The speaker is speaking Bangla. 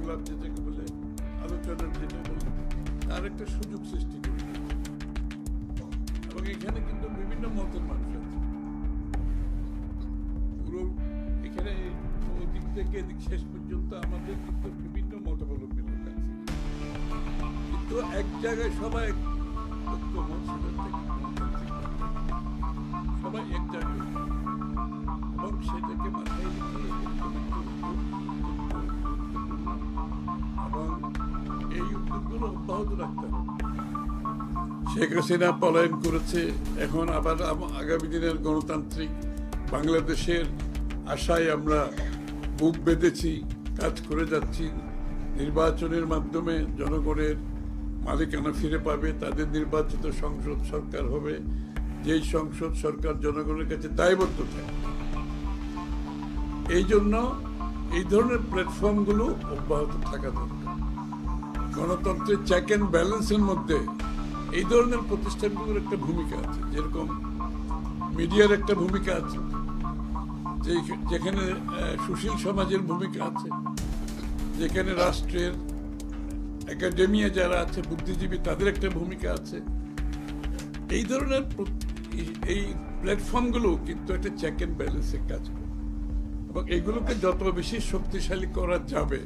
সংলাপ যেটাকে বলে, আলোচনার যেটা বলে, তার একটা সুযোগ সৃষ্টি করে এবং এখানে কিন্তু বিভিন্ন মতের মানুষ আছে। পুরো এখানে ওদিক থেকে এদিক শেষ পর্যন্ত আমাদের কিন্তু বিভিন্ন মতাবলম্বী লোক আছে, কিন্তু এক জায়গায় সবাই ঐক্যমত, সেটা থেকে সবাই এক জায়গায় এবং সেটাকে মাথায় রেখে এবং এই উদ্যোগগুলো অব্যাহত রাখতে হবে। শেখ হাসিনা পলায়ন করেছে, এখন আবার আগামী দিনের গণতান্ত্রিক বাংলাদেশের আশায় আমরা বুক বেঁধেছি, কাজ করে যাচ্ছি। নির্বাচনের মাধ্যমে জনগণের মালিকানা ফিরে পাবে, তাদের নির্বাচিত সংসদ সরকার হবে, যেই সংসদ সরকার জনগণের কাছে দায়বদ্ধ থাকে। এই জন্য এই ধরনের প্ল্যাটফর্মগুলো অব্যাহত থাকা দরকার। গণতন্ত্রের চেক অ্যান্ড ব্যালেন্সের মধ্যে এই ধরনের প্রতিষ্ঠানগুলোর একটা ভূমিকা আছে, যেরকম মিডিয়ার একটা ভূমিকা আছে, যেখানে সুশীল সমাজের ভূমিকা আছে, যেখানে রাষ্ট্রের একাডেমিয়া যারা আছে, বুদ্ধিজীবী, তাদের একটা ভূমিকা আছে। এই ধরনের এই প্ল্যাটফর্মগুলো কিন্তু একটা চেক অ্যান্ড ব্যালেন্সের কাজ করে এবং এগুলোকে যত বেশি শক্তিশালী করা যাবে